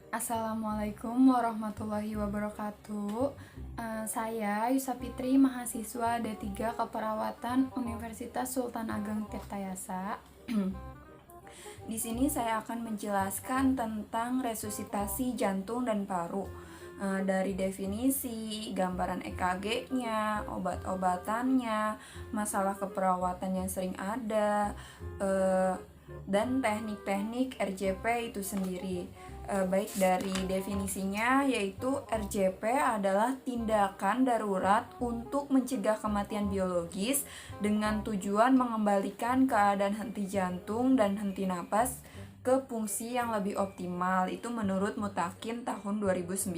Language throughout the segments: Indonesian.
Assalamualaikum warahmatullahi wabarakatuh. Saya Yusa Fitri, mahasiswa D3 Keperawatan Universitas Sultan Ageng Tirtayasa. Di sini saya akan menjelaskan tentang resusitasi jantung dan paru. Dari definisi, gambaran EKG-nya, obat-obatannya, masalah keperawatan yang sering ada, dan teknik-teknik RJP itu sendiri. Baik dari definisinya, yaitu RJP adalah tindakan darurat untuk mencegah kematian biologis dengan tujuan mengembalikan keadaan henti jantung dan henti napas ke fungsi yang lebih optimal. Itu menurut Mutakin tahun 2009.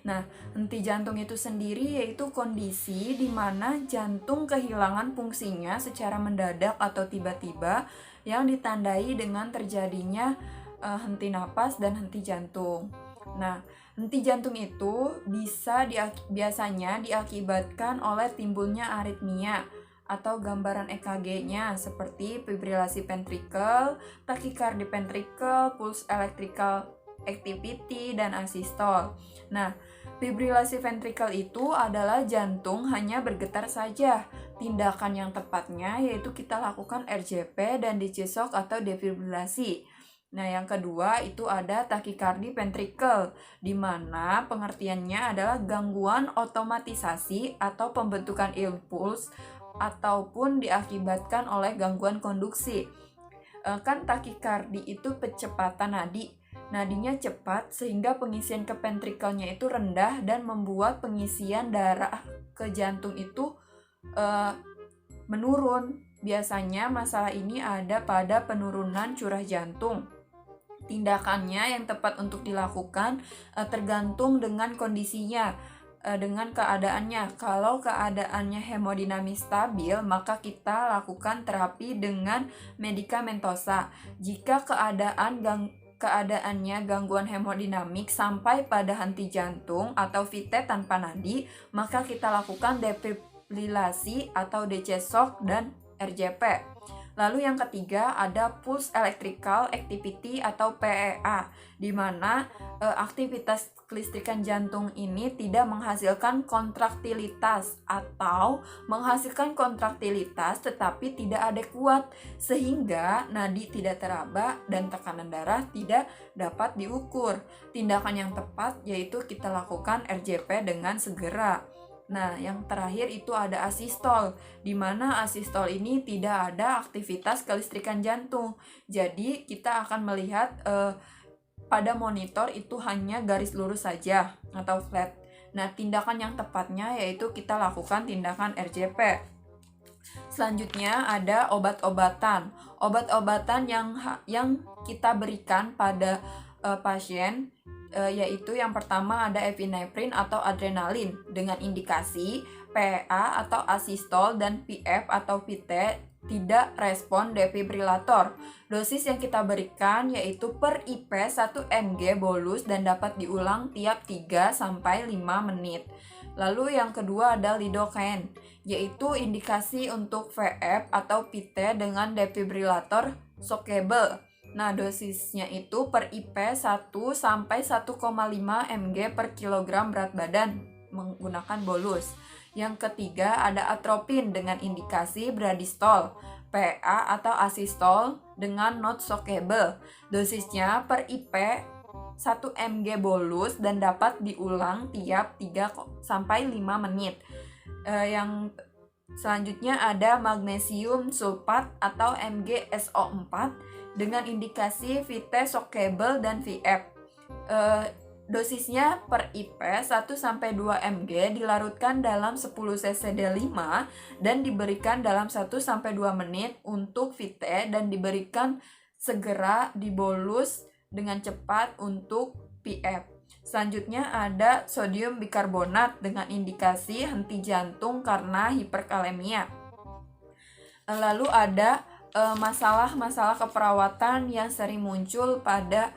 Nah, henti jantung itu sendiri yaitu kondisi di mana jantung kehilangan fungsinya secara mendadak atau tiba-tiba yang ditandai dengan terjadinya henti napas dan henti jantung. Nah, henti jantung itu biasanya diakibatkan oleh timbulnya aritmia atau gambaran EKG-nya seperti fibrilasi ventricle, takikardi ventricle, pulse electrical activity, dan asistol. Nah, fibrilasi ventricle itu adalah jantung hanya bergetar saja. Tindakan yang tepatnya yaitu kita lakukan RJP dan DC shock atau defibrilasi. Nah, yang kedua itu ada takikardi ventricle, di mana pengertiannya adalah gangguan otomatisasi atau pembentukan impuls ataupun diakibatkan oleh gangguan konduksi. Kan takikardi itu kecepatan nadi. Nadinya cepat sehingga pengisian ke ventricle-nya itu rendah dan membuat pengisian darah ke jantung itu menurun. Biasanya masalah ini ada pada penurunan curah jantung. Tindakannya yang tepat untuk dilakukan tergantung dengan kondisinya, dengan keadaannya. Kalau keadaannya hemodinamis stabil, maka kita lakukan terapi dengan medikamentosa. Jika keadaannya gangguan hemodinamik sampai pada henti jantung atau VT tanpa nadi, maka kita lakukan defibrilasi atau DC shock dan RJP. Lalu yang ketiga ada pulse electrical activity atau PEA, di mana aktivitas kelistrikan jantung ini tidak menghasilkan kontraktilitas atau menghasilkan kontraktilitas tetapi tidak adekuat sehingga nadi tidak teraba dan tekanan darah tidak dapat diukur. Tindakan yang tepat yaitu kita lakukan RJP dengan segera. Nah, yang terakhir itu ada asistol, di mana asistol ini tidak ada aktivitas kelistrikan jantung. Jadi, kita akan melihat pada monitor itu hanya garis lurus saja atau flat. Nah, tindakan yang tepatnya yaitu kita lakukan tindakan RJP. Selanjutnya ada obat-obatan. Obat-obatan yang kita berikan pada pasien yaitu yang pertama ada epinefrin atau adrenalin dengan indikasi PA atau asistol dan PF atau VT tidak respon defibrilator. Dosis yang kita berikan yaitu per IP 1 mg bolus dan dapat diulang tiap 3-5 menit. Lalu yang kedua ada lidocaine, yaitu indikasi untuk VF atau VT dengan defibrilator shockable. Nah, dosisnya itu per IP 1-1,5 mg per kilogram berat badan menggunakan bolus. Yang ketiga ada atropin dengan indikasi bradistol, PA atau asistol dengan not shockable. Dosisnya per IP 1 mg bolus dan dapat diulang tiap 3-5 menit. Yang selanjutnya ada magnesium sulfat atau MgSO4 dengan indikasi VT shockable dan VF. Dosisnya per IP 1-2 mg dilarutkan dalam 10 cc D5 dan diberikan dalam 1-2 menit untuk VT dan diberikan segera dibolus dengan cepat untuk PF. Selanjutnya ada sodium bikarbonat dengan indikasi henti jantung karena hiperkalemia. Lalu ada masalah-masalah keperawatan yang sering muncul pada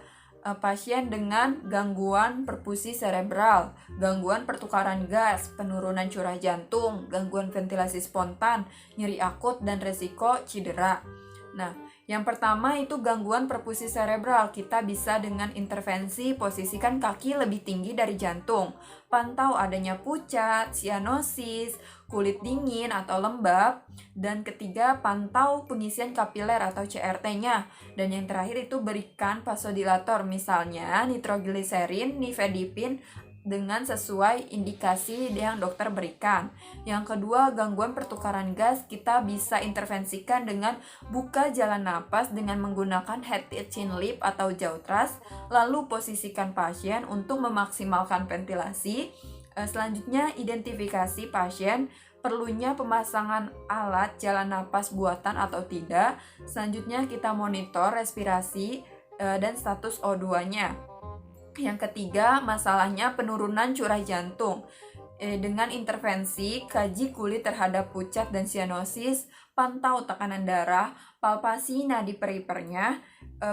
pasien dengan gangguan perfusi serebral, gangguan pertukaran gas, penurunan curah jantung, gangguan ventilasi spontan, nyeri akut, dan resiko cedera. Nah, Yang pertama itu gangguan perfusi cerebral. Kita bisa dengan intervensi posisikan kaki lebih tinggi dari jantung. Pantau adanya pucat, sianosis, kulit dingin atau lembab. Dan ketiga, pantau pengisian kapiler atau CRT-nya. Dan yang terakhir itu berikan vasodilator, misalnya nitrogliserin, nifedipin, dengan sesuai indikasi yang dokter berikan. Yang kedua, gangguan pertukaran gas, kita bisa intervensikan dengan buka jalan napas dengan menggunakan head chin lip atau jaw thrust, lalu posisikan pasien untuk memaksimalkan ventilasi. Selanjutnya, identifikasi pasien perlunya pemasangan alat jalan napas buatan atau tidak. Selanjutnya, kita monitor respirasi dan status O2-nya. Yang ketiga, masalahnya penurunan curah jantung. Dengan intervensi, kaji kulit terhadap pucat dan sianosis, pantau tekanan darah, palpasi nadi perifernya,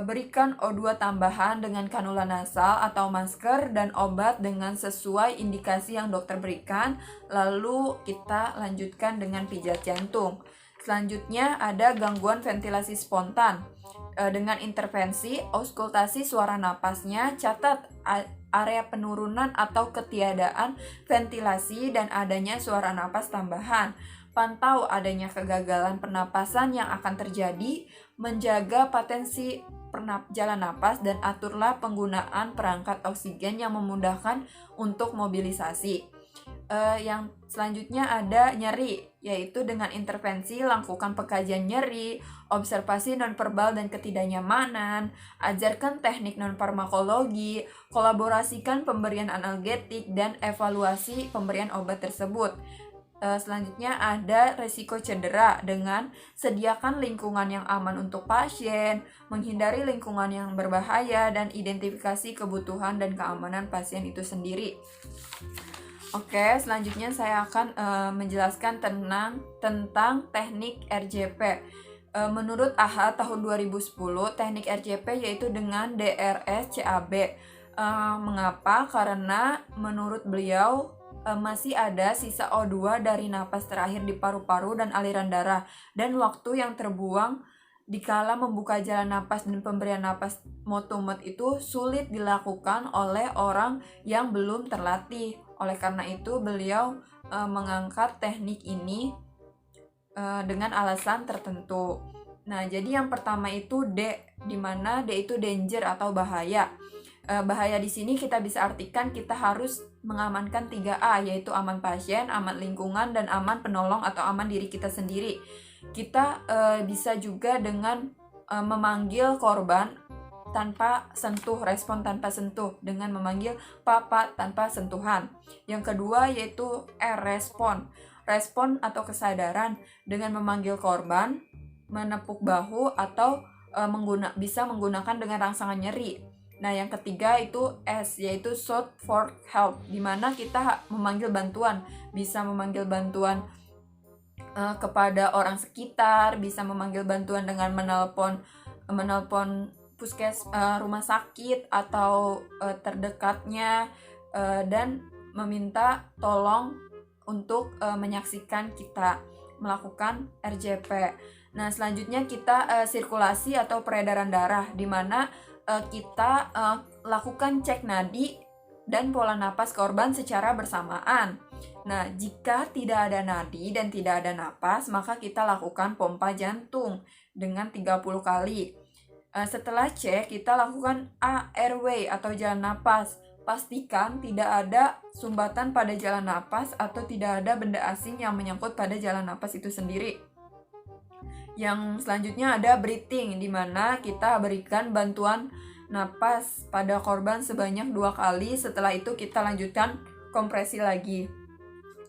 berikan O2 tambahan dengan kanula nasal atau masker dan obat dengan sesuai indikasi yang dokter berikan, lalu kita lanjutkan dengan pijat jantung. Selanjutnya ada gangguan ventilasi spontan. Dengan intervensi, auskultasi suara napasnya, catat area penurunan atau ketiadaan ventilasi dan adanya suara napas tambahan. Pantau adanya kegagalan pernapasan yang akan terjadi, menjaga potensi jalan napas, dan aturlah penggunaan perangkat oksigen yang memudahkan untuk mobilisasi. Yang selanjutnya ada nyeri, yaitu dengan intervensi lakukan pekajian nyeri, observasi nonverbal dan ketidaknyamanan, ajarkan teknik nonfarmakologi, kolaborasikan pemberian analgetik, dan evaluasi pemberian obat tersebut. Selanjutnya ada resiko cedera, dengan sediakan lingkungan yang aman untuk pasien, menghindari lingkungan yang berbahaya, dan identifikasi kebutuhan dan keamanan pasien itu sendiri. Oke, selanjutnya saya akan menjelaskan tentang teknik RJP. Menurut AHA tahun 2010, teknik RJP yaitu dengan DRS-CAB. Mengapa? Karena menurut beliau masih ada sisa O2 dari napas terakhir di paru-paru dan aliran darah, dan waktu yang terbuang dikala membuka jalan napas dan pemberian napas mouth-to-mouth itu sulit dilakukan oleh orang yang belum terlatih. Oleh karena itu beliau mengangkat teknik ini dengan alasan tertentu. Nah, jadi yang pertama itu D, di mana D itu danger atau bahaya. Bahaya di sini kita bisa artikan kita harus mengamankan 3A, yaitu aman pasien, aman lingkungan, dan aman penolong atau aman diri kita sendiri. Kita bisa juga dengan memanggil korban tanpa sentuh, respon tanpa sentuh, dengan memanggil papa tanpa sentuhan. Yang kedua yaitu R, respon atau kesadaran, dengan memanggil korban, menepuk bahu, atau bisa menggunakan dengan rangsangan nyeri. Nah, yang ketiga itu S, yaitu shout for help, di mana kita memanggil bantuan, bisa memanggil bantuan kepada orang sekitar, bisa memanggil bantuan dengan menelpon rumah sakit atau terdekatnya, dan meminta tolong untuk menyaksikan kita melakukan RJP. Nah, selanjutnya kita sirkulasi atau peredaran darah, di mana kita lakukan cek nadi dan pola napas korban secara bersamaan. Nah, jika tidak ada nadi dan tidak ada napas, maka kita lakukan pompa jantung dengan 30 kali. Setelah cek, kita lakukan A, airway atau jalan napas. Pastikan tidak ada sumbatan pada jalan napas atau tidak ada benda asing yang menyangkut pada jalan napas itu sendiri. Yang selanjutnya ada breathing, di mana kita berikan bantuan napas pada korban sebanyak 2 kali. Setelah itu kita lanjutkan kompresi lagi.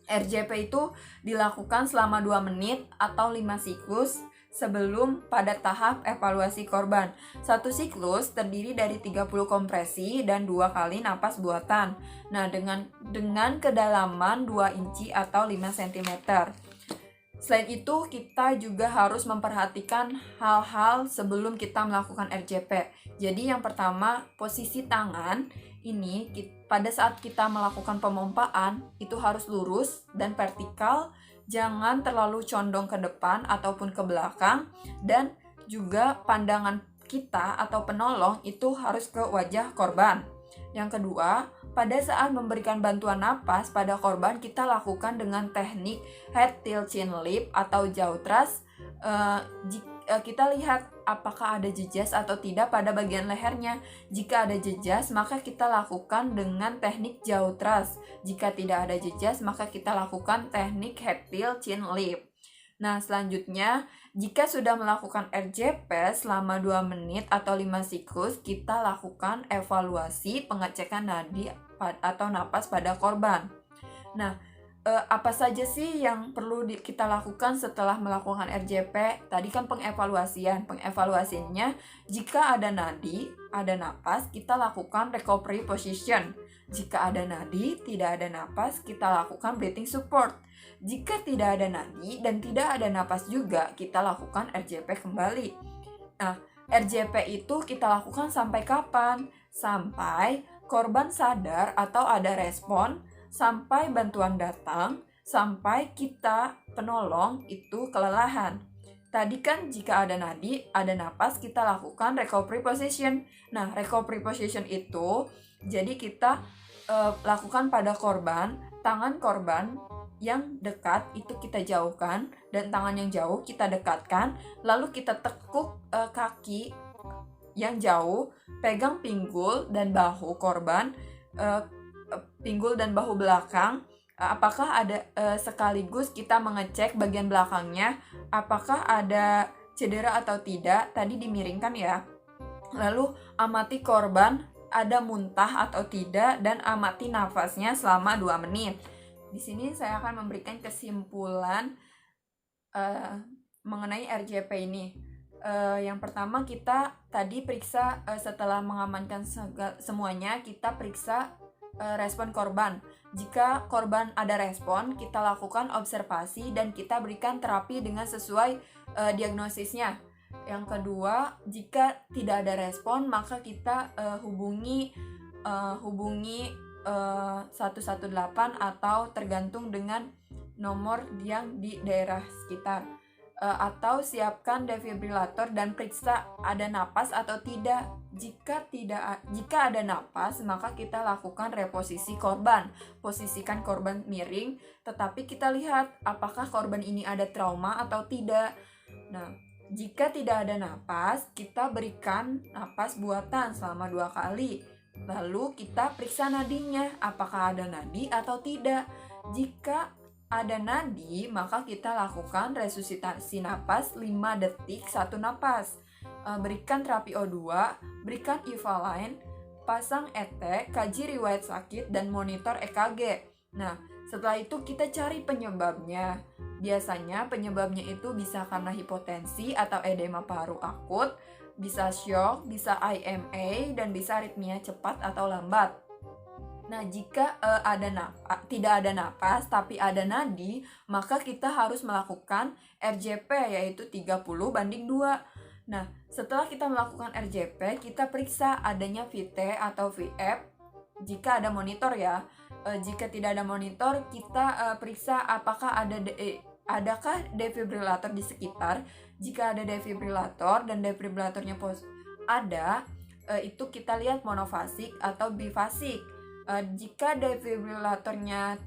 RJP itu dilakukan selama 2 menit atau 5 siklus sebelum pada tahap evaluasi korban. Satu siklus terdiri dari 30 kompresi dan 2 kali napas buatan. Nah, dengan kedalaman 2 inci atau 5 cm. Selain itu, kita juga harus memperhatikan hal-hal sebelum kita melakukan RJP. Jadi yang pertama, posisi tangan ini pada saat kita melakukan pemompaan itu harus lurus dan vertikal, jangan terlalu condong ke depan ataupun ke belakang, dan juga pandangan kita atau penolong itu harus ke wajah korban. Yang kedua, pada saat memberikan bantuan napas pada korban, kita lakukan dengan teknik head tilt chin lip atau jaw thrust. Kita lihat apakah ada jejas atau tidak pada bagian lehernya. Jika ada jejas, maka kita lakukan dengan teknik jaw thrust. Jika tidak ada jejas, maka kita lakukan teknik head tilt chin lip. Nah, selanjutnya, jika sudah melakukan RJP selama 2 menit atau 5 siklus, kita lakukan evaluasi pengecekan nadi atau napas pada korban. Nah, apa saja sih yang perlu kita lakukan setelah melakukan RJP? Tadi kan pengevaluasian. Pengevaluasiannya, jika ada nadi, ada napas, kita lakukan recovery position. Jika ada nadi, tidak ada napas, kita lakukan breathing support. Jika tidak ada nadi dan tidak ada napas juga, kita lakukan RJP kembali. Nah, RJP itu kita lakukan sampai kapan? Sampai korban sadar atau ada respon, sampai bantuan datang, sampai kita penolong itu kelelahan. Tadi kan jika ada nadi, ada napas, kita lakukan recovery position. Nah, recovery position itu jadi kita lakukan pada korban, tangan korban yang dekat itu kita jauhkan dan tangan yang jauh kita dekatkan, lalu kita tekuk kaki yang jauh, pegang pinggul dan bahu korban, pinggul dan bahu belakang. Apakah ada sekaligus kita mengecek bagian belakangnya, apakah ada cedera atau tidak, tadi dimiringkan ya. Lalu amati korban ada muntah atau tidak dan amati nafasnya selama 2 menit. Di sini saya akan memberikan kesimpulan mengenai RJP ini. Yang pertama, kita tadi periksa setelah mengamankan semuanya, kita periksa respon korban. Jika korban ada respon, kita lakukan observasi dan kita berikan terapi dengan sesuai diagnosisnya. Yang kedua, jika tidak ada respon, maka kita hubungi 118 atau tergantung dengan nomor yang di daerah sekitar, atau siapkan defibrilator dan periksa ada napas atau tidak. Jika ada napas, maka kita lakukan reposisi korban. Posisikan korban miring, tetapi kita lihat apakah korban ini ada trauma atau tidak. Nah, jika tidak ada napas, kita berikan napas buatan selama 2 kali. Lalu kita periksa nadinya, apakah ada nadi atau tidak. Jika ada nadi, maka kita lakukan resusitasi napas 5 detik 1 napas. Berikan terapi O2, berikan Evaline, pasang ET, kaji riwayat sakit, dan monitor EKG. Nah, setelah itu kita cari penyebabnya. Biasanya penyebabnya itu bisa karena hipotensi atau edema paru akut, bisa shock, bisa IMA, dan bisa aritmia cepat atau lambat. Nah, jika tidak ada napas tapi ada nadi, maka kita harus melakukan RJP yaitu 30:2. Nah, setelah kita melakukan RJP, kita periksa adanya VT atau VF jika ada monitor ya. Jika tidak ada monitor, kita periksa apakah adakah defibrilator di sekitar. Jika ada defibrilator dan defibrilatornya ada, itu kita lihat monofasik atau bifasik. Jika defibrilatornya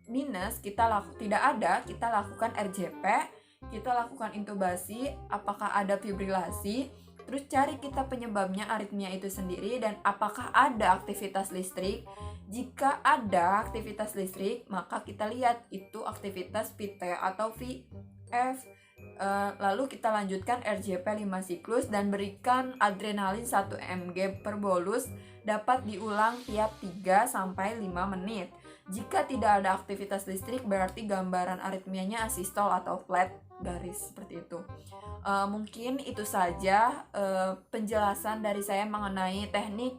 minus, tidak ada, kita lakukan RJP, kita lakukan intubasi, apakah ada fibrilasi, terus cari kita penyebabnya aritmia itu sendiri dan apakah ada aktivitas listrik. Jika ada aktivitas listrik, maka kita lihat itu aktivitas VT atau VF. Lalu kita lanjutkan RJP 5 siklus dan berikan adrenalin 1 mg per bolus, dapat diulang tiap 3-5 menit. Jika tidak ada aktivitas listrik, berarti gambaran aritmianya asistol atau flat garis seperti itu. Mungkin itu saja penjelasan dari saya mengenai teknik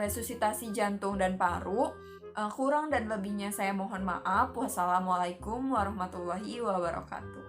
resusitasi jantung dan paru. Kurang dan lebihnya saya mohon maaf. Wassalamualaikum warahmatullahi wabarakatuh.